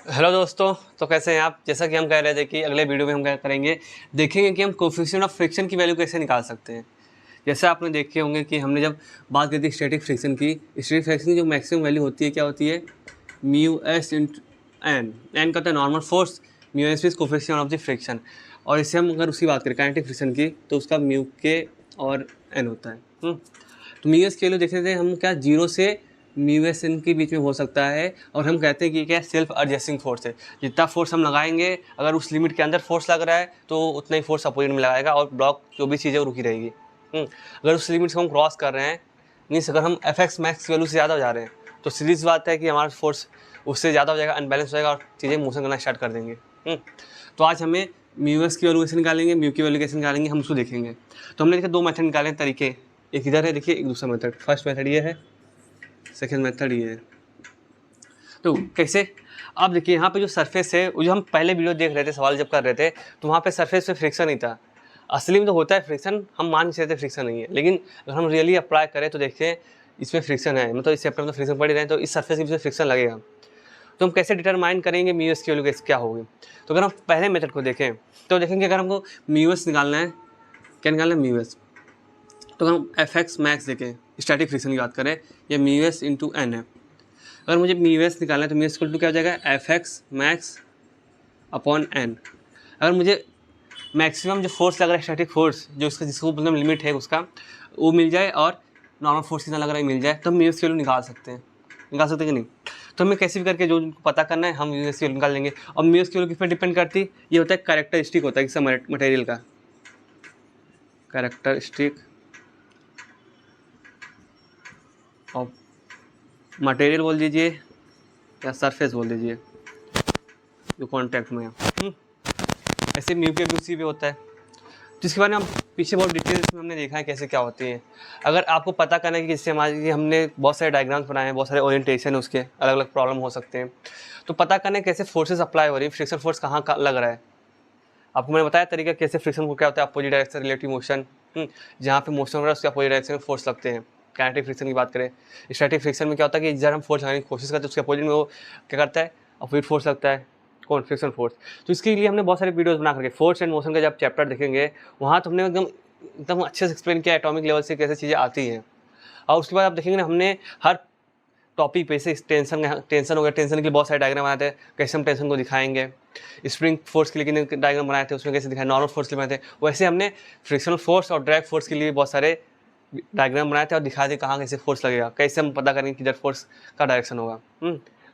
Hello दोस्तों। तो कैसे हैं आप? जैसा कि हम कह रहे थे कि अगले वीडियो में हम क्या करेंगे, देखेंगे कि हम कोफिशिएंट ऑफ फ्रिक्शन की वैल्यू कैसे निकाल सकते हैं। जैसे आपने देखे होंगे कि हमने जब बात की थी स्टैटिक फ्रिक्शन की, स्टैटिक फ्रिक्शन की जो मैक्सिमम वैल्यू होती है क्या होती है, mu S into N. N का होता है normal force, mu S is coefficient of the friction. और इससे हम अगर उसकी बात करें काइनेटिक फ्रिक्शन की तो उसका म्यू के और एन होता है। तो म्यू एस के लिए देख रहे थे हम क्या, जीरो से म्यू एस एन के बीच में हो सकता है। और हम कहते हैं कि क्या सेल्फ एडजस्टिंग फोर्स है। जितना फोर्स हम लगाएंगे, अगर उस लिमिट के अंदर फोर्स लग रहा है तो उतना ही फोर्स अपोजिट में लगाएगा और ब्लॉक जो भी चीज़ है वो रुकी रहेगी। अगर उस लिमिट को हम क्रॉस कर रहे हैं, मीन्स अगर हम एफ एक्स मैक्स वैल्यू से ज़्यादा हो जा रहे हैं, तो सीरीज बात है कि हमारा फोर्स उससे ज़्यादा हो जाएगा, अनबैलेंस हो जाएगा और चीज़ें मोशन करना स्टार्ट कर देंगे। तो आज हमें म्यू एस की वैल्यू कैसे निकालेंगे, म्यू की वैल्यू कैसे निकालेंगे, हम उसको देखेंगे। तो हमने देखा दो मेथड निकाले तरीके, एक इधर है देखिए, एक दूसरा मेथड। फर्स्ट मेथड ये है, सेकेंड मेथड ये है। तो कैसे, अब देखिए यहाँ पे जो सरफेस है, वो जो हम पहले वीडियो देख रहे थे, सवाल जब कर रहे थे, तो वहाँ पे सरफेस पे फ्रिक्शन नहीं था। असली में तो होता है फ्रिक्शन, हम मान नहीं सकते फ्रिक्शन नहीं है, लेकिन अगर हम रियली अप्लाई करें तो देखिए इसमें फ्रिक्शन है, मतलब इस चैप्टर में तो फ्रिक्शन पड़ ही रहे हैं, तो इस सरफेस के बीच में फ्रिक्शन लगेगा। तो हम कैसे डिटरमाइन करेंगे म्यू एस की वैल्यू क्या होगी। तो अगर हम पहले मेथड को देखें तो देखेंगे अगर हमको म्यू एस निकालना है, क्या निकालना है म्यू एस, तो हम एफ एक्स मैक्स देखें, स्टैटिक फ्रिक्शन की बात करें, ये म्यू एस इंटू एन है। अगर मुझे म्यू एस निकालना है तो म्यू एस इक्वल टू क्या हो जाएगा, F X max upon N. अगर मुझे मैक्सिमम जो फोर्स लग रहा है, स्टैटिक फोर्स जो उसका जिसको मतलब लिमिट है उसका, वो मिल जाए और नॉर्मल फोर्स कितना लग रहा है मिल जाए, तो हम म्यू एस की वैल्यू निकाल सकते हैं कि नहीं। तो हमें कैसे भी करके जो पता करना है हम म्यू एस की वैल्यू निकाल लेंगे। और म्यू एस की वैल्यू किस पर डिपेंड करती है, ये होता है कैरेक्टरिस्टिक होता है किसी मटेरियल का, कैरेक्टरिस्टिक ऑफ मटेरियल बोल दीजिए या सरफेस बोल दीजिए जो कांटेक्ट में है। ऐसे म्यू के उसी पे होता है, जिसके बारे में हम पीछे बहुत डिटेल्स में हमने देखा है कैसे क्या होती है। अगर आपको पता करना है कि इससे हमारी, हमने बहुत सारे डायग्राम्स बनाए हैं, बहुत सारे ओरिएंटेशन उसके अलग अलग प्रॉब्लम हो सकते हैं, तो पता करना है कैसे फोर्सेस अप्लाई हो रही है, फ्रिक्शन फोर्स कहाँ का लग रहा है। आपको मैंने बताया तरीका कैसे फ्रिक्शन को क्या होता है, अपोजिट डायरेक्शन रिलेटिव मोशन, जहाँ पे मोशन हो रहा है उसके अपोजिट डायरेक्शन में फोर्स लगते हैं। काइनेटिक फ्रिक्शन की बात करें, स्टैटिक फ्रिक्शन में क्या होता है कि जब हम फोर्स लगाने की कोशिश करते हैं उसके अपोजिट में वो क्या करता है, अपोजिट फोर्स लगता है, कौन, फ्रिक्शन फोर्स। तो इसके लिए हमने बहुत सारे वीडियोस बना करके, फोर्स एंड मोशन का जब चैप्टर देखेंगे वहाँ तो हमने एकदम एकदम अच्छे से एक्सप्लेन किया एटॉमिक लेवल से कैसे चीज़ें आती हैं। और उसके बाद आप देखेंगे ना, हमने हर टॉपिक पे से टेंशन हो गया, टेंशन के लिए बहुत सारे डायग्राम बनाते हैं, कैसे हम टेंशन को दिखाएंगे। स्प्रिंग फोर्स के लिए डायग्राम बनाए थे, उसमें कैसे दिखाए, नॉर्मल फोर्स के लिए बनाए थे, वैसे हमने फ्रिक्शनल फोर्स और ड्रैग फोर्स के लिए बहुत सारे डायग्राम बनाए थे और दिखाए थे कहाँ कैसे फोर्स लगेगा, कैसे हम पता करेंगे किधर फोर्स का डायरेक्शन होगा।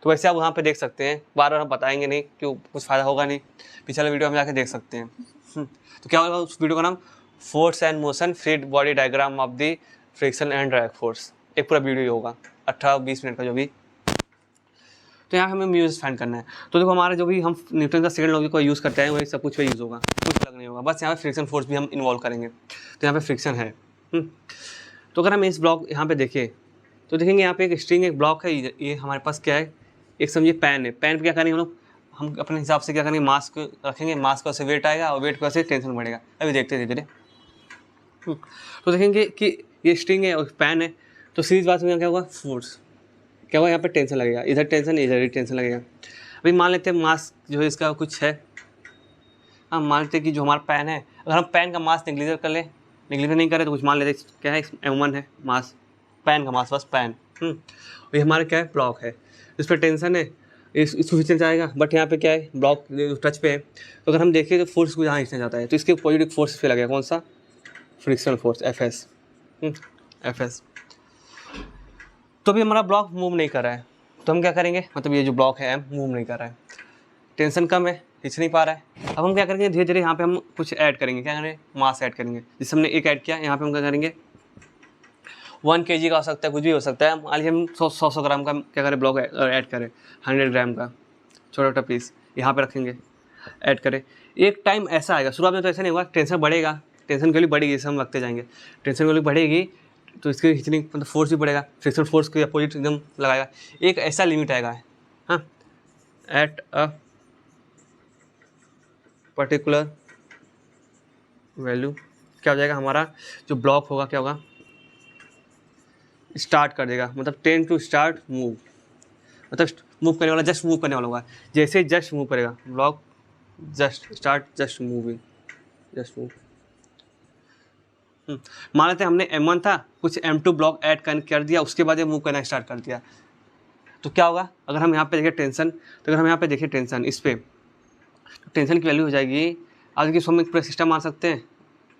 तो वैसे आप वहाँ पे देख सकते हैं, बार बार हम बताएंगे नहीं क्यों, कुछ फ़ायदा होगा नहीं, पिछले वीडियो हम जाके देख सकते हैं। तो क्या होगा उस वीडियो का नाम, force and motion free body diagram of the friction and drag force, एक पूरा वीडियो होगा 18-20 मिनट का जो भी। तो यहाँ हमें म्यू एस फाइंड करना है। तो देखो हमारा जो भी हम न्यूटन का सेकंड लॉ को यूज़ करते हैं वही सब कुछ पे यूज़ होगा, कुछ अलग नहीं होगा, बस यहाँ पे फ्रिक्शन फोर्स भी हम इन्वॉल्व करेंगे। तो यहाँ पे फ्रिक्शन है। तो अगर हम इस ब्लॉक यहाँ पे देखें तो देखेंगे यहाँ पे एक स्ट्रिंग, एक ब्लॉक है, ये हमारे पास क्या है, एक समझिए पैन है। पैन पे क्या करेंगे हम लोग, हम अपने हिसाब से क्या करेंगे, मास को रखेंगे, मास का से वेट आएगा और वेट का से टेंशन बढ़ेगा। अभी देखते हैं धीरे धीरे। तो देखेंगे कि ये स्ट्रिंग है और पैन है, तो सीरीज बात में क्या होगा, फोर्स क्या होगा, यहाँ पे टेंशन लगेगा, इधर टेंशन इधर ही टेंशन लगेगा। अभी मान लेते हैं मास जो है इसका कुछ है, हम मान लेते हैं कि जो हमारा पैन है, अगर हम पैन का मास नेग्लिजर कर लें, नेग्लिजर नहीं करें तो कुछ मान लेते हैं क्या है, m1 है मास, पैन का मास बस पैन। ये हमारा क्या है, ब्लॉक है, इस पर टेंशन है, इसको खींचना चाहेगा, बट यहाँ पे क्या है, ब्लॉक टच पे है। तो अगर हम देखें तो फोर्स को यहाँ खींचना चाहता है, तो इसके पॉजिटिव फोर्स पे लगेगा, कौन सा, फ्रिक्शनल फोर्स एफ एस। तो भी हमारा ब्लॉक मूव नहीं कर रहा है, तो हम क्या करेंगे, मतलब ये जो ब्लॉक है एम मूव नहीं कर रहा है, टेंशन कम है, खींच नहीं पा रहा है। अब हम क्या करेंगे, धीरे धीरे यहाँ पे हम कुछ ऐड करेंगे, क्या करेंगे, मास ऐड करेंगे। जैसे हमने एक ऐड किया, यहाँ पे हम क्या करेंगे, 1 kg का हो सकता है, कुछ भी हो सकता है। मान लीजिए हम 100 ग्राम का क्या करें, ब्लॉक ऐड करें, 100 ग्राम का छोटा छोटा पीस यहाँ पे रखेंगे, ऐड करें। एक टाइम ऐसा आएगा, शुरुआत में तो ऐसा नहीं होगा, टेंशन बढ़ेगा, टेंशन वैल्यू बढ़ेगी, जैसे हम रखते जाएंगे, टेंशन वैल्यू बढ़ेगी तो इसके खींचने मतलब फोर्स भी बढ़ेगा, फ्रिक्शन फोर्स के अपोजिट एकदम लगाएगा। एक ऐसा लिमिट आएगा, हाँ, एट अ पर्टिकुलर वैल्यू क्या हो जाएगा, हमारा जो ब्लॉक होगा क्या होगा, स्टार्ट कर देगा, मतलब टेन टू स्टार्ट मूव, मतलब मूव करने वाला, जस्ट मूव करने वाला होगा। जैसे ही जस्ट मूव करेगा block, just start just moving, just move. मान लेते हैं हमने M1 था, कुछ M2 ब्लॉक ऐड कर दिया, उसके बाद ये मूव करना स्टार्ट कर दिया, तो क्या होगा? अगर हम यहाँ पे देखें टेंशन, तो अगर हम यहाँ पे देखें टेंशन, इस पर तो टेंशन की वैल्यू हो जाएगी, आगे की हम एक पूरा सिस्टम मान सकते हैं।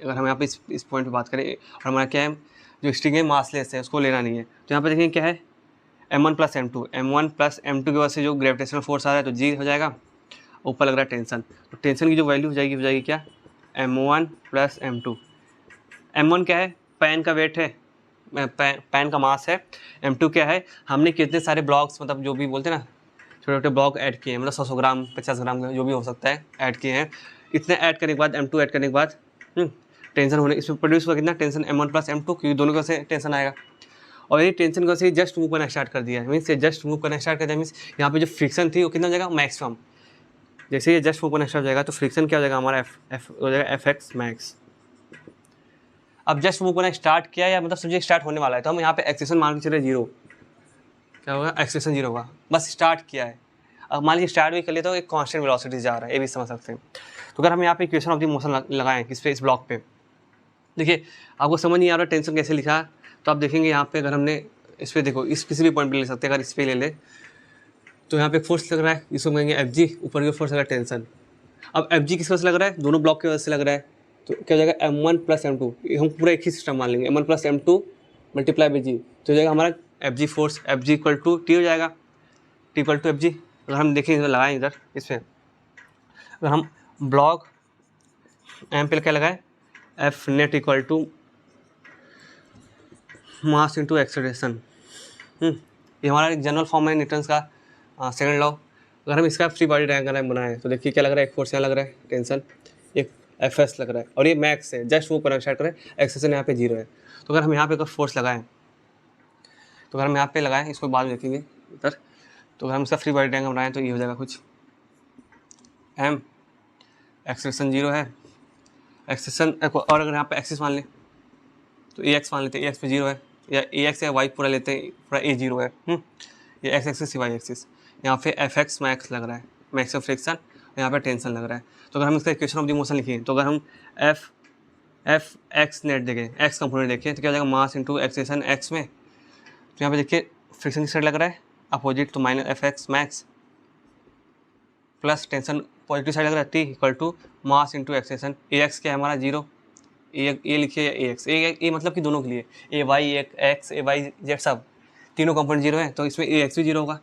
अगर हम यहाँ पे इस पॉइंट पे बात करें, और हमारा क्या है, जो स्ट्रिंग है मासलेस है, उसको लेना नहीं है, तो यहाँ पे देखेंगे क्या है, M1 plus M2, M1 plus M2 की वजह से जो ग्रेविटेशनल फोर्स आ रहा है तो G हो जाएगा, ऊपर लग रहा है टेंशन, तो टेंशन की जो वैल्यू हो जाएगी क्या, M1 प्लस M2। M1 क्या है, पैन का वेट है, पैन का मास है। M2 क्या है, हमने कितने सारे ब्लॉक्स, मतलब जो भी बोलते हैं ना, छोटे छोटे ब्लॉक ऐड किए हैं, मतलब 100 ग्राम 50 ग्राम जो भी हो सकता है ऐड किए हैं, इतने ऐड करने के बाद M2 ऐड करने के बाद टेंशन होने, इसमें प्रोड्यूस हुआ कितना, टेंशन M1 प्लस M2, क्योंकि दोनों का से टेंशन आएगा। और ये टेंशन को से जस्ट मूव करना स्टार्ट कर दिया है, मीन्स जस्ट मूव करना स्टार्ट कर दिया, मीन्स यहाँ पे जो फ्रिक्शन थी वो कितना हो जाएगा, मैक्सिमम। जैसे ये जस्ट मूव करना स्टार्ट हो जाएगा तो फ्रिक्शन क्या हो जाएगा हमारा, एफ हो जाएगा Fx मैक्स। अब जस्ट मूव करना स्टार्ट किया, या मतलब समझिए स्टार्ट होने वाला है, तो हम यहाँ पे एक्सेशन मान के चले 0, क्या होगा, एक्सेशन 0 होगा, बस स्टार्ट किया है। अब मान लीजिए स्टार्ट भी कर लिया तो एक कांस्टेंट वेलोसिटी जा रहा है, ये भी समझ सकते हैं। तो अगर हम यहाँ पे इक्वेशन ऑफ द मोशन लगाएं किस पे, इस ब्लॉक पे, देखिए आपको समझ नहीं आ रहा टेंशन कैसे लिखा, तो आप देखेंगे यहाँ पे, अगर हमने इस पर देखो, इस किसी भी पॉइंट पे ले सकते हैं, अगर इस पर ले ले तो यहाँ पे फोर्स लग रहा है, इसको कहेंगे Fg, ऊपर की फोर्स लग रहा है टेंशन। अब Fg किस वजह से लग रहा है, दोनों ब्लॉक की वजह से लग रहा है, तो क्या हो जाएगा M1 प्लस M2, हम पूरा एक ही सिस्टम मान लेंगे, M1 plus M2 multiply by G, तो हो जाएगा हमारा Fg force, Fg equal to T हो जाएगा, T इक्वल टू Fg। अगर हम देखें लगाएं इधर इस पर, अगर हम ब्लॉक M पे क्या लगाए, F net equal to mass into acceleration, ये हमारा एक जनरल फॉर्म है न्यूटन्स का सेकंड लॉ। अगर हम इसका फ्री बॉडी डायग्राम बनाएं तो देखिए क्या लग रहा है, एक फोर्स यहाँ लग रहा है टेंशन, एक Fs लग रहा है, और ये मैक्स है, जस्ट मूव करना स्टार्ट करें, एक्सेशन यहाँ पे 0 है। तो अगर हम यहाँ पे अगर फोर्स लगाएं, तो अगर हम यहाँ पे लगाएं, इसको बाद में देखेंगे इधर, तो अगर हम इसका फ्री बॉडी डायग्राम बनाएं तो ये हो जाएगा कुछ, M एक्सेशन 0 है, एक्सेशन, और अगर यहाँ पे एक्सिस मान लें तो Ax मान लेते हैं, Ax पे 0 है, या Ax या y पूरा लेते हैं, पूरा A 0 है, ये x एक्सिस y एक्सिस, यहाँ पे Fx मैक्स लग रहा है, मैक्स ऑफ फ्रिक्शन, यहाँ पे टेंशन लग रहा है। तो अगर हम इसका इक्वेशन ऑफ द मोशन लिखें, तो अगर हम Fx नेट देखें, x कंपोनेंट देखें, तो क्या हो जाएगा, मास इंटू एक्सेशन x में, तो यहाँ पे देखिए फ्रिक्शन किस साइड लग रहा है, अपोजिट, तो minus Fx max plus tension positive side लग रहा है, T equal to mass into acceleration, Ax क्या है हमारा 0, ए लिखिए या Ax, ए मतलब कि दोनों के लिए, Ay x Ay z सब तीनों कंपोनेंट 0 है, तो इसमें Ax भी 0 होगा,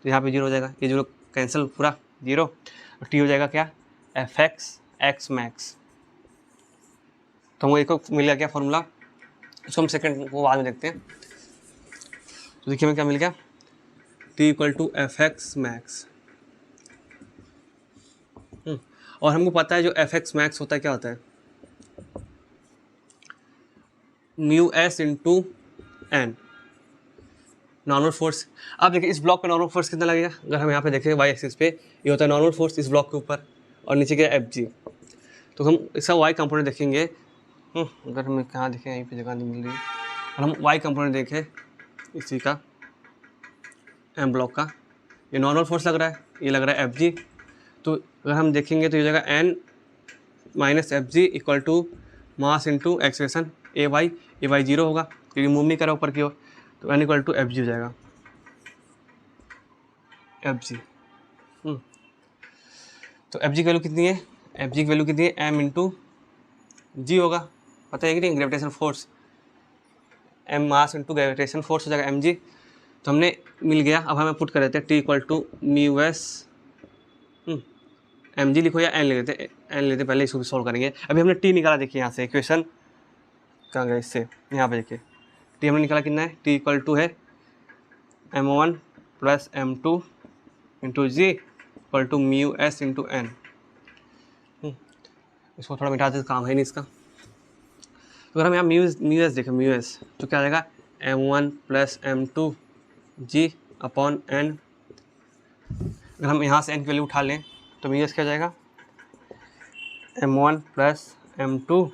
तो यहाँ पे 0 हो जाएगा, ये 0 कैंसिल पूरा 0, और T हो जाएगा क्या, Fx x मैक्स। तो हमको एक मिल गया क्या फॉर्मूला, इसको हम सेकंड वो बाद में देखते हैं। तो देखिए हमें क्या मिल गया, T equal to Fx max, और हमको पता है जो Fx मैक्स होता है क्या होता है, mu S into N, normal force. अब देखिए इस ब्लॉक पे नॉर्मल फोर्स कितना लगेगा, अगर हम यहाँ पे देखें वाई एक्सिस पे, ये होता है नॉर्मल फोर्स इस ब्लॉक के ऊपर, और नीचे क्या Fg, तो हम इसका वाई कंपोनेंट देखेंगे, अगर हमें कहाँ देखें, यहीं पे जगह नहीं मिल रही है, और हम वाई कंपोनेंट देखें इसी का एम ब्लॉक का, ये नॉर्मल फोर्स लग रहा है, ये लग रहा है Fg, तो अगर हम देखेंगे तो ये जगह N minus Fg equal to mass into acceleration A Y 0 होगा, क्योंकि मूव नहीं करा ऊपर की ओर, तो एन इक्वल टू Fg हो जाएगा, Fg। तो Fg की वैल्यू कितनी है, Fg की वैल्यू कितनी है, m इंटू जी होगा, पता है कि नहीं, gravitation force, m mass into gravitation force हो जाएगा mg, तो हमने मिल गया। अब हमें पुट कर देते हैं T equal to mu S, mg लिखो या n ले लेते, n लेते पहले इसको भी सॉल्व करेंगे। अभी हमने T निकाला, देखिए यहाँ से इक्वेशन कहाँ गया, इससे यहाँ पे देखिए T हमने निकाला कितना है, T इक्वल टू है m1 plus m2 into G equal to mu S into N. इसको थोड़ा मिटा देते, काम है नहीं इसका। तो अगर हम यहाँ म्यू एस देखें, म्यू एस तो क्या आ जाएगा, m1 प्लस m2 जी अपॉन एन। अगर हम यहाँ से n की वैल्यू उठा लें तो म्यू एस क्या जाएगा, m1 प्लस m2,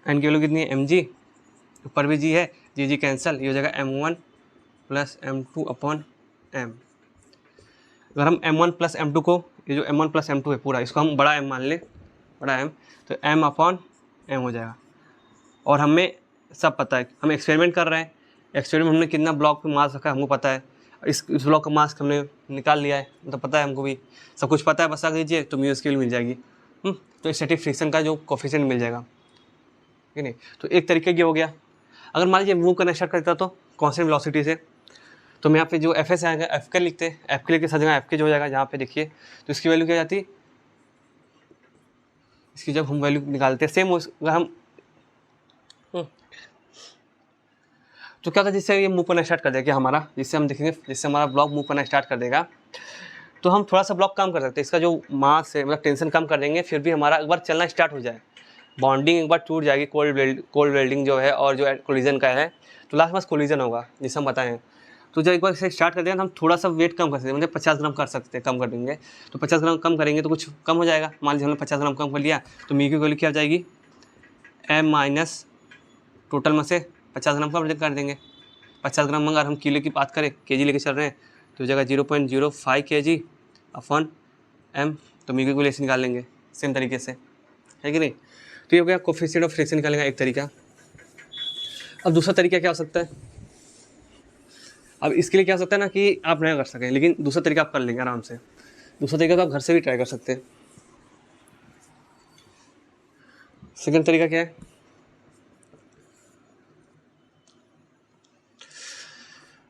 एन की वैल्यू कितनी है mg, ऊपर भी जी है, जी कैंसिल, ये हो जाएगा m1 plus m2 upon m। अगर हम m1 प्लस m2 को, ये जो m1 प्लस m2 है पूरा, इसको हम बड़ा M मान लें, बड़ा M, तो m अपॉन m हो जाएगा। और हमें सब पता है, हम एक्सपेरिमेंट कर रहे हैं, एक्सपेरिमेंट में हमने कितना ब्लॉक पे मास रखा है हमको पता है, इस ब्लॉक का मास हमने निकाल लिया है, मतलब पता है हमको भी, सब कुछ पता है, बस आ लीजिए तो म्यू स्केल मिल जाएगी। तो स्टैटिक फ्रिक्शन का जो कोफिशिएंट मिल जाएगा, ठीक है नहीं। तो एक तरीके ये हो गया। अगर मान लीजिए मूव करना स्टार्ट करता तो कांस्टेंट वेलोसिटी से, तो हम यहाँ पे जो एफ एस आएगा एफ के लिखते हैं, एफ के लिख के सर जगह एफ के जो हो जाएगा यहाँ पे देखिए, तो इसकी वैल्यू क्या जाती है, इसकी जब हम वैल्यू निकालते हैं सेम अगर हम तो क्या होता है, जिससे ये मूव करना स्टार्ट कर देगा हमारा, जिससे हम देखेंगे, जिससे हमारा ब्लॉक मूव करना स्टार्ट कर देगा, तो हम थोड़ा सा ब्लॉक कम कर सकते हैं, इसका जो मास है मतलब टेंशन कम कर देंगे, फिर भी हमारा एक बार चलना स्टार्ट हो जाए, बॉन्डिंग एक बार टूट जाएगी, कोल्ड वेल्डिंग जो है और जो कोलिजन का है, तो लास्ट में कोलिजन होगा जिसे हम बताएं। तो जब एक बार इसे स्टार्ट कर देंगे तो हम थोड़ा सा वेट कम कर सकते हैं, मतलब 50 ग्राम कर सकते हैं, कम कर देंगे, तो 50 ग्राम कम करेंगे तो कुछ कम हो जाएगा। मान लीजिए हमने 50 ग्राम कम कर लिया, तो मी की वैल्यू क्या आ जाएगी, m माइनस टोटल में से 50 ग्राम कम कर देंगे। 50 ग्राम अगर हम किलो की बात करें, केजी लेके चल रहे हैं, तो जगह 0.05 kg अपॉन m, तो मी की वैल्यू ऐसे निकाल लेंगे सेम तरीके से, है कि नहीं। तो ये हो गया कोफिशिएंट ऑफ फ्रिक्शन निकालने का एक तरीका। अब दूसरा तरीका क्या हो सकता है, अब इसके लिए क्या हो सकता है ना कि आप नहीं कर सकें, लेकिन दूसरा तरीका आप कर लेंगे आराम से। दूसरा तरीका तो आप घर से भी ट्राई कर सकते हैं। सेकंड तरीका क्या है,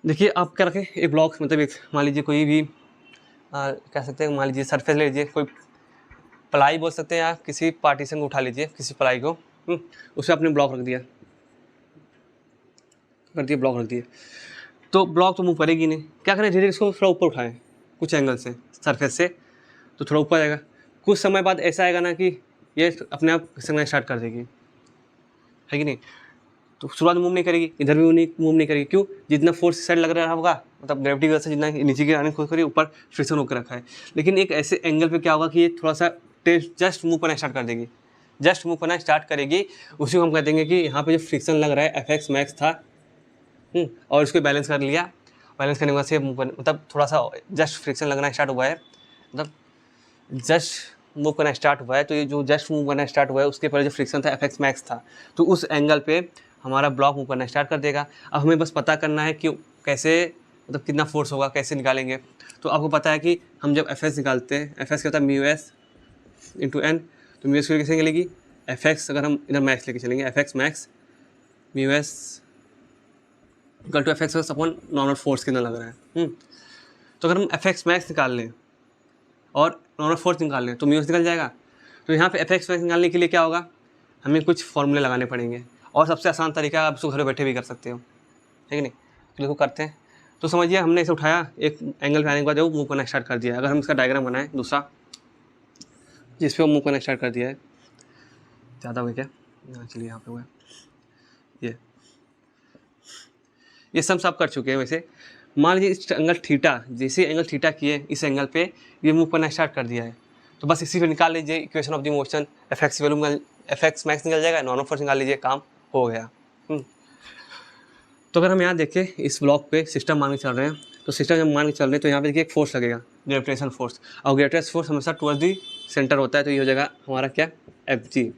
देखिए आप क्या रखें, एक ब्लॉक, मतलब एक मान लीजिए कोई भी कह सकते हैं, मान लीजिए सरफेस ले लीजिए, कोई प्लाई बोल सकते हैं, या किसी पार्टीशन को उठा लीजिए, किसी प्लाई को, उसे आपने ब्लॉक रख दिया, ब्लॉक रख दिए, तो ब्लॉक तो मूव करेगी नहीं, क्या करें, धीरे धीरे इसको थोड़ा ऊपर उठाएं कुछ एंगल से, सरफेस से, तो थोड़ा ऊपर आएगा। कुछ समय बाद ऐसा आएगा ना कि ये अपने आप खिसकना स्टार्ट कर देगी, है कि नहीं। तो शुरुआत में मूव नहीं करेगी, इधर भी मूव नहीं करेगी, क्यों, जितना फोर्स साइड लग रहा होगा, मतलब ग्रेविटी की वजह से जितना नीचे की आने की कोशिश करिए, ऊपर फ्रिक्शन होकर रखा है। लेकिन एक ऐसे एंगल पे क्या होगा कि ये थोड़ा सा जस्ट मूव करना स्टार्ट कर देगी, जस्ट मूव करना स्टार्ट करेगी, उसी को हम कह देंगे कि यहाँ पे जो फ्रिक्शन लग रहा है एफ एक्स मैक्स था, और इसको बैलेंस कर लिया, बैलेंस करने के बाद से मतलब थोड़ा सा जस्ट फ्रिक्शन लगना स्टार्ट हुआ है, मतलब जस्ट मूव करना स्टार्ट हुआ है, तो ये जो जस्ट मूव करना स्टार्ट हुआ है उसके पहले जो फ्रिक्शन था एफ एक्स मैक्स था, तो उस एंगल पे हमारा ब्लॉक मूव करना स्टार्ट कर देगा। अब हमें बस पता करना है कि कैसे, मतलब कितना फोर्स होगा, कैसे निकालेंगे। तो आपको पता है कि हम जब एफ एस निकालते हैं, एफ एस क्या होता है, म्यू एस इंटू एन, तो म्यू एस की कैसे निकलेगी, एफ एक्स, अगर हम इधर मैक्स लेके चलेंगे, F X max mu S equal to F X upon normal force कितना लग रहा है। तो अगर हम एफ एक्स मैक्स निकाल लें और नॉर्मल फोर्स निकाल लें तो म्यू एस निकल जाएगा। तो यहाँ पे एफ एक्स मैक्स निकालने के लिए क्या होगा, हमें कुछ फॉर्मूले लगाने पड़ेंगे, और सबसे आसान तरीका आप इसको घर बैठे भी कर सकते हो, है कि नहीं। तो देखो करते हैं, तो समझिए हमने इसे उठाया, एक एंगल पे आने के बाद जो मूव करना स्टार्ट कर दिया। अगर हम इसका डायग्राम बनाएं दूसरा, जिस पे वो मूव करना स्टार्ट कर दिया है, ज़्यादा हुआ क्या, चलिए यहाँ पे हुआ ये सब कर चुके हैं। वैसे मान लीजिए इस एंगल थीटा, जैसे एंगल थीटा किए इस एंगल पे ये मूव करना स्टार्ट कर दिया है, तो बस इसी पे निकाल लीजिए equation of the motion, F x value, F X max निकल जाएगा, नॉर्मल फोर्स निकाल लीजिए, काम हो गया। तो अगर हम यहाँ देखें इस ब्लॉक पे सिस्टम मान के चल रहे हैं, तो सिस्टम जब मान के चल रहे हैं तो यहाँ पे देखिए एक फोर्स लगेगा, ग्रेविटेशन फोर्स, और ग्रेविटेशन फोर्स हमेशा टुवर्ड्स दी सेंटर होता है, तो ये हो जाएगा हमारा क्या, एफ जी।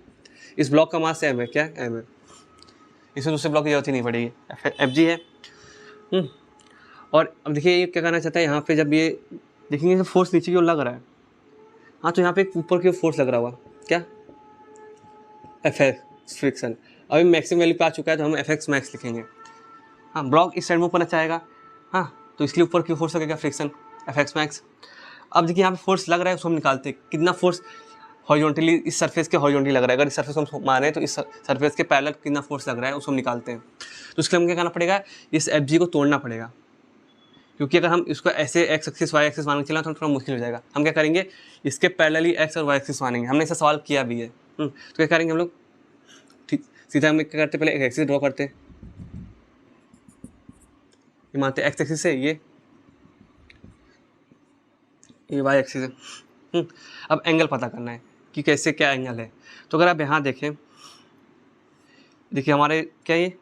इस ब्लॉक का मास एम है, क्या एम है, इसमें दूसरे ब्लॉक की जरूरत ही नहीं पड़ेगी, एफ जी है। और अब देखिए ये क्या करना चाहता है, यहाँ पे जब ये देखेंगे तो फोर्स नीचे की ओर लग रहा है, हाँ, तो यहाँ पे ऊपर की ओर फोर्स लग रहा हुआ, क्या, एफ एक्स फ्रिक्शन। अभी मैक्सिमम वैल्यू पे आ चुका है, तो हम एफ एक्स मैक्स लिखेंगे। हाँ, ब्लॉक इस साइड मूव करना चाहेगा, हाँ, तो इसलिए ऊपर की फोर्स लगेगा फ्रिक्शन, एफ एक्स मैक्स। अब देखिए यहाँ पे फोर्स लग रहा है, उसको हम निकालते हैं, कितना फोर्स हॉरिजॉन्टली, इस सरफेस के हॉरिजॉन्टली लग रहा है, अगर इस सरफेस को हम माने तो इस सरफेस के पैरेलल कितना फोर्स लग रहा है उसको हम निकालते हैं। तो उसके लिए हमें क्या करना पड़ेगा, इस एफ जी को तोड़ना पड़ेगा, क्योंकि अगर हम इसको ऐसे एक्स एक्सिस वाई एक्सिस मान के चला तो थोड़ा मुश्किल हो जाएगा। हम क्या करेंगे, इसके पैरेलली एक्स और वाई एक्सिस मानेंगे, हमने ऐसा सवाल किया भी है। तो क्या करेंगे हम लोग, ठीक सीधा हम क्या करते, पहले एक एक्सिस ड्रॉ करते हैं, ये मानते हैं एक्स एक्सिस है, ये वाई एक्सिस है। अब एंगल पता करना है कि कैसे क्या एंगल है। तो अगर आप यहाँ देखें, देखिए हमारे क्या ये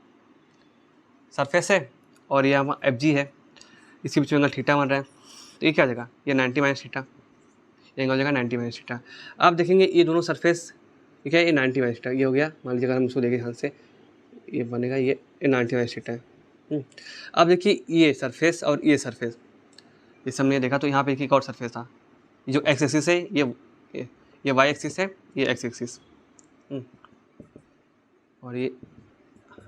सरफेस है और ये हमारा एफ जी है, इसके बीच में एंगल थीटा बन रहा है। तो ये क्या हो जाएगा, ये 90 माइनस थीटा, ये एंगल हो जाएगा 90 माइनस थीटा। अब देखेंगे ये दोनों सरफेस, ठीक है, ये 90 माइनस थीटा, ये हो गया, मान लीजिए अगर हम इसको देखें ध्यान से, ये बनेगा, ये 90 माइनस थीटा है। अब देखिए ये सरफेस और ये सरफेस, इस हमने देखा तो यहाँ पे एक और सरफेस था, ये जो एक्स एक्सिस है, ये वाई एक्सिस है, ये एक्स एक्सिस, और ये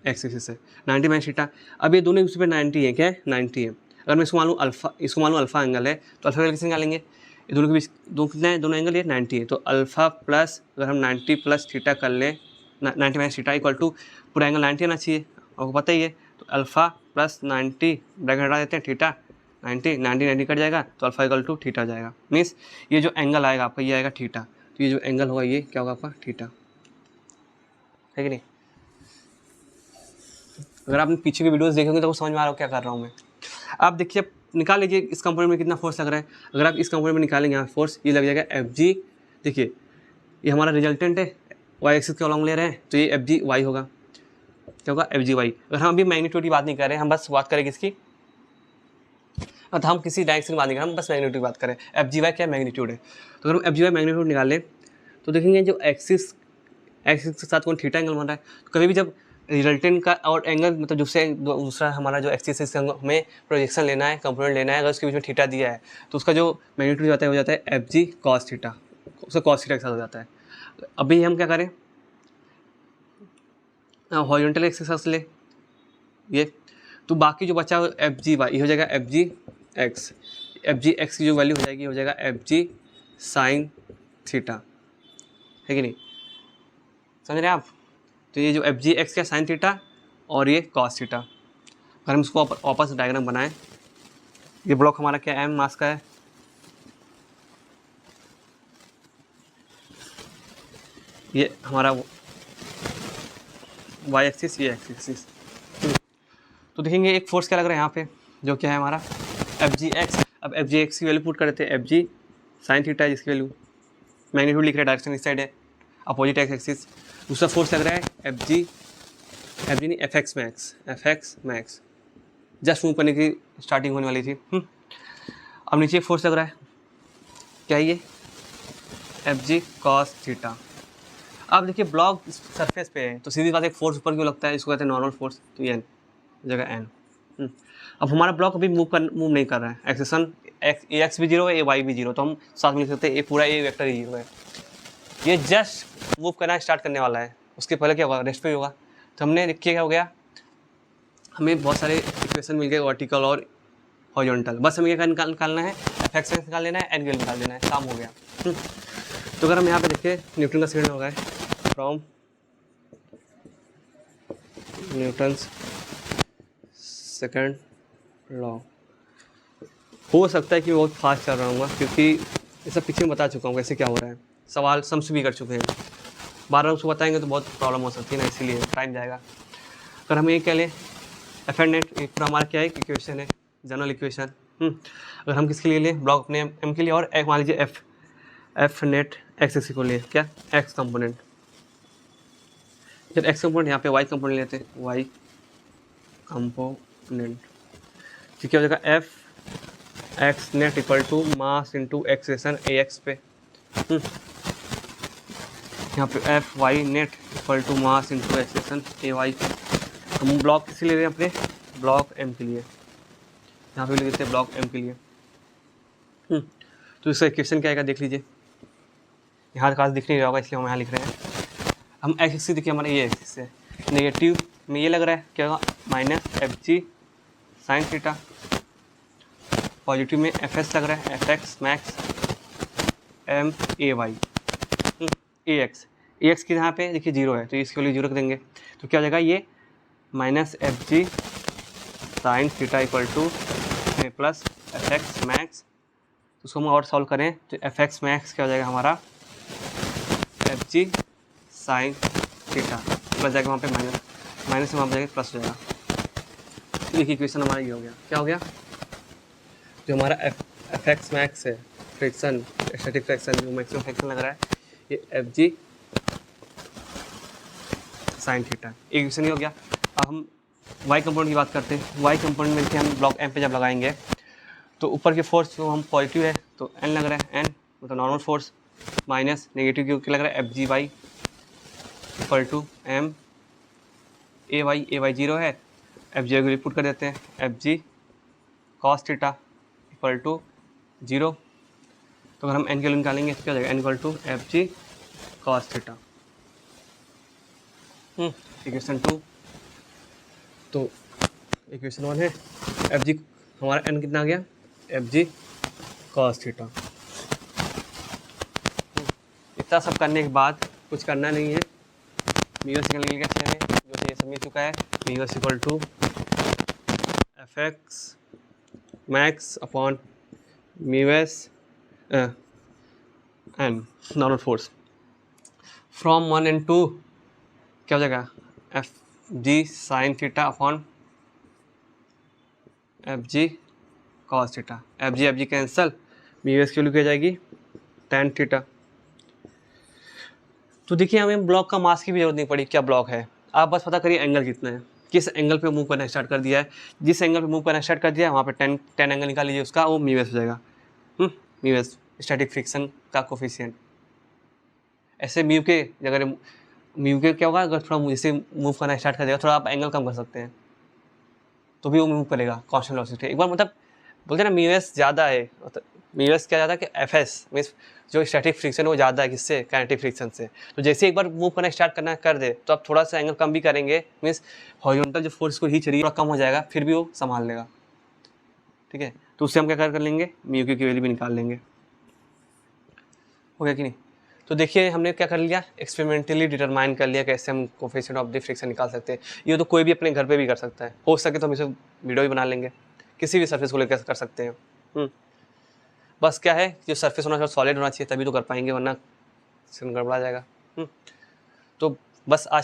एक्स एक्सिस है 90 माइनस थीटा। अब ये दोनों उस पर 90 है, क्या है 90 है। अगर मैं इसको मानूँ अल्फा, इसको मानूँ अल्फा एंगल है, तो अल्फा एंगल किसे निकालेंगे, ये दोनों के बीच दो कितना है, दोनों एंगल ये 90 है, तो अल्फा प्लस अगर हम 90 प्लस थीटा कर लें, 90 माइनस थीटा इक्वल टू पूरा एंगल 90 आना चाहिए, आपको पता ही है। तो अल्फा प्लस 90 ब्रैकेट हटा देते हैं, थीटा 90 कट जाएगा, तो अल्फा इक्वल टू थीटा जाएगा। मीन्स ये जो एंगल आएगा आपका, ये आएगा थीटा, तो ये जो एंगल होगा ये क्या होगा आपका, थीटा, है कि नहीं। अगर आपने पीछे की वीडियोस देखेंगे तो समझ में आ रहा हो क्या कर रहा हूँ मैं। आप देखिए, निकाल लीजिए इस कंपोनेंट में कितना फोर्स लग रहा है। अगर आप इस कंपोनेंट में निकालेंगे यहाँ फोर्स, ये लग जाएगा एफ जी। देखिए ये हमारा रिजल्टेंट है, वाई एक्सिस के अलॉन्ग ले रहे हैं, तो ये एफ जी वाई होगा, क्या होगा, एफ जी वाई। अगर हम अभी मैग्नीट्यूड की बात नहीं कर रहे हैं, हम बस बात करें किसकी, तो हम किसी डायरेक्शन की बात नहीं कर रहे, हम बस मैग्नीट्यूड की बात करें। एफ जी वाई क्या मैग्नीट्यूड है, तो अगर हम एफ जी वाई मैग्नीट्यूड निकालें तो देखेंगे जो एक्सिस के साथ कौन थीटा एंगल बन रहा है। तो कभी भी जब रिजल्टेंट का और एंगल मतलब दूसरा हमारा जो एक्सिस है, हमें प्रोजेक्शन लेना है, कंपोनेंट लेना है, अगर उसके बीच में थीटा दिया है तो उसका जो मैग्नीट्यूड जाता है हो जाता है एफ जी कॉस थीटा, उसका कॉस थीटा के साथ हो जाता है। अभी हम क्या करें, हॉरिजॉन्टल एक्सिस के साथ ले ये, तो बाकी जो बचा एफ जी वाई हो जाएगा एफ जी एक्स, एफ जी एक्स की जो वैल्यू हो जाएगी हो जाएगा एफ जी साइन थीटा, है कि नहीं, समझ रहे हैं आप। तो ये जो एफ जी एक्स का साइन थीटा और ये कॉस थीटा। अगर हम इसको वापस डायग्राम बनाएं, ये ब्लॉक हमारा क्या एम मास का है, ये हमारा वाई एक्सिस, ये एक्स एक्सिस। तो देखेंगे एक फोर्स क्या लग रहा है यहाँ पे, जो क्या है हमारा एफ जी एक्स। अब एफ जी एक्स की वैल्यू पुट कर देते हैं, एफ जी साइन थीटा है, जिसकी वैल्यू मैग्नीट्यूड लिख रहे हैं, डायरेक्शन इस साइड है, अपोजिट एक्स एक्सिस। दूसरा फोर्स लग रहा है एफ जी नहीं F X max, just move करने की स्टार्टिंग होने वाली थी। अब नीचे फोर्स लग रहा है, क्या है ये, एफ जी कॉस थीटा। अब देखिए ब्लॉक सरफेस पे है, तो सीधी बात एक फोर्स ऊपर क्यों लगता है, इसको कहते हैं नॉर्मल फोर्स, तो एन जगह एन। अब हमारा ब्लॉक अभी मूव नहीं कर रहा है, एक्सेशन एक्स भी जीरो है, ए वाई भी जीरो, तो हम साथ में लिख सकते हैं ए पूरा ए वेक्टर ही जीरो है। ये जस्ट मूव करना स्टार्ट करने वाला है, उसके पहले क्या होगा, रेस्ट पे होगा। तो हमने देखिए क्या हो गया, हमें बहुत सारे इक्वेशन मिल गए, वर्टिकल और हॉरिजॉन्टल। बस हमें क्या निकालना है, एफ एक्स निकाल लेना है, एन की निकाल देना है, काम हो गया। तो अगर हम यहाँ पे देखिए न्यूटन का सेकंड होगा, फ्रॉम न्यूटन्स सेकंड लॉ। हो सकता है कि मैं बहुत फास्ट चल रहा हूँ, क्योंकि ये सब पीछे में बता चुका हूँ कैसे क्या हो रहा है, सवाल सम्स भी कर चुके हैं। बार बार उसको बताएंगे तो बहुत प्रॉब्लम हो सकती है ना, इसीलिए टाइम जाएगा। अगर हम ये कह लें एफ एंड नेट, एक पूरा हमारा क्या है, इक्वेशन है, जनरल इक्वेशन। अगर हम किसके लिए लें, ब्लॉक अपने एम के लिए, और मान लीजिए एफ नेट एक्स एक्सिस को लिए, क्या एक्स कंपोनेंट। जब एक्स कंपोनेंट यहाँ पे वाई कंपोनेंट लेते हैं, वाई कंपोनेंट, ठीक क्या हो जाएगा, F X net equal to mass into acceleration A X पे। यहाँ पे F Y net equal to mass into acceleration A Y. हम ब्लॉक किसी ले रहे हैं, अपने ब्लॉक एम के लिए, यहाँ पे लिख देते हैं ब्लॉक एम के लिए। तो इसका इक्वेशन क्या आएगा देख लीजिए, यहाँ खास दिख नहीं रहा होगा इसलिए हम यहाँ लिख रहे हैं। हम एक्स एक्सिस देखिए हमारा ये एक्सिस है, नेगेटिव में ये लग रहा है क्या होगा, minus F G sine theta, positive में एफ एस लग रहा है, F X max M A Y, A X की यहाँ पे देखिए जीरो है, तो इसके लिए जीरो रख देंगे, तो क्या हो जाएगा, ये minus F G sine theta equal two plus F X max. उसको हम और सॉल्व करें तो एफ एक्स मैक्स क्या हो जाएगा हमारा, F G sine theta plus जाएगा वहाँ पे माइनस से वहाँ पर जाएगा प्लस हो जाएगा। तो एक इक्वेशन हमारा ये हो गया, क्या हो गया, जो हमारा एफ एक्स मैक्स है, फ्रिक्शन स्टैटिक फ्रिक्शन जो मैक्सिमम फ्रिक्शन लग रहा है, ये एफ जी साइन थीटा, एक इक्वेशन ही हो गया। अब हम वाई कंपोनेंट की बात करते हैं। वाई कंपोनेंट में हम ब्लॉक एम पे जब लगाएंगे तो ऊपर के फोर्स तो हम पॉजिटिव है तो एन लग रहा है, एन मतलब नॉर्मल फोर्स, माइनस नेगेटिव क्योंकि लग रहा है F G Y equal to M A Y 0 है, एफ जी वाई को पुट कर देते हैं, F G cos theta equal to 0। तो अगर हम एन की वैल्यू निकालेंगे तो क्या हो जाएगा, N equal to F G cos theta. Equation 2। तो इक्वेशन 1 है एफ जी, हमारा एन कितना आ गया, एफ जी कॉस थीटा। इतना सब करने के बाद कुछ करना नहीं है, म्यू एस निकल गया है जो कि ये सब मिल चुका है, mu S equal to F X max upon mu S N normal force from 1 and 2 क्या हो जाएगा, F G sine theta upon F G cos theta, F G cancel, mu S की वैल्यू क्या जाएगी, टेन थीटा। तो देखिए हमें block का मास की भी जरूरत नहीं पड़ी, क्या ब्लॉक है, आप बस पता करिए एंगल कितना है, किस एंगल पे मूव करना स्टार्ट कर दिया है, जिस एंगल पे मूव करना स्टार्ट कर दिया है वहाँ पे टेन एंगल निकाल लीजिए उसका, वो म्यू एस हो जाएगा। म्यू एस स्टैटिक फ्रिक्शन का कोफिशिएंट। ऐसे म्यू के अगर म्यू के क्या होगा, अगर थोड़ा जैसे मूव करना स्टार्ट कर देगा, थोड़ा आप एंगल कम कर सकते हैं तो भी वो मूव करेगा कांस्टेंट वेलोसिटी। एक बार मतलब बोलते हैं ना म्यू एस ज़्यादा है, म्यू एस क्या ज़्यादा है कि एफ एस मीन्स जो स्टैटिक फ्रिक्शन है वो ज़्यादा है किससे, काइनेटिक फ्रिक्शन से। तो जैसे एक बार मूव करना स्टार्ट करना कर दे तो आप थोड़ा सा एंगल कम भी करेंगे, मीन्स हॉरिजॉन्टल जो फोर्स को खींच रही है थोड़ा कम हो जाएगा, फिर भी वो संभाल लेगा। ठीक है, तो उससे हम क्या कर लेंगे, म्यू की वैल्यू भी निकाल लेंगे। हो गया कि नहीं। तो देखिए हमने क्या कर लिया, एक्सपेरिमेंटली डिटरमाइन कर लिया कैसे हम कोफिशिएंट ऑफ द फ्रिक्शन निकाल सकते हैं। ये तो कोई भी अपने घर पे भी कर सकता है, हो सके तो हम इसे वीडियो भी बना लेंगे, किसी भी सरफेस को लेकर कर सकते हैं। बस क्या है, जो सरफेस होना चाहिए सॉलिड होना चाहिए तभी तो कर पाएंगे, वरना गड़बड़ा जाएगा। तो बस आज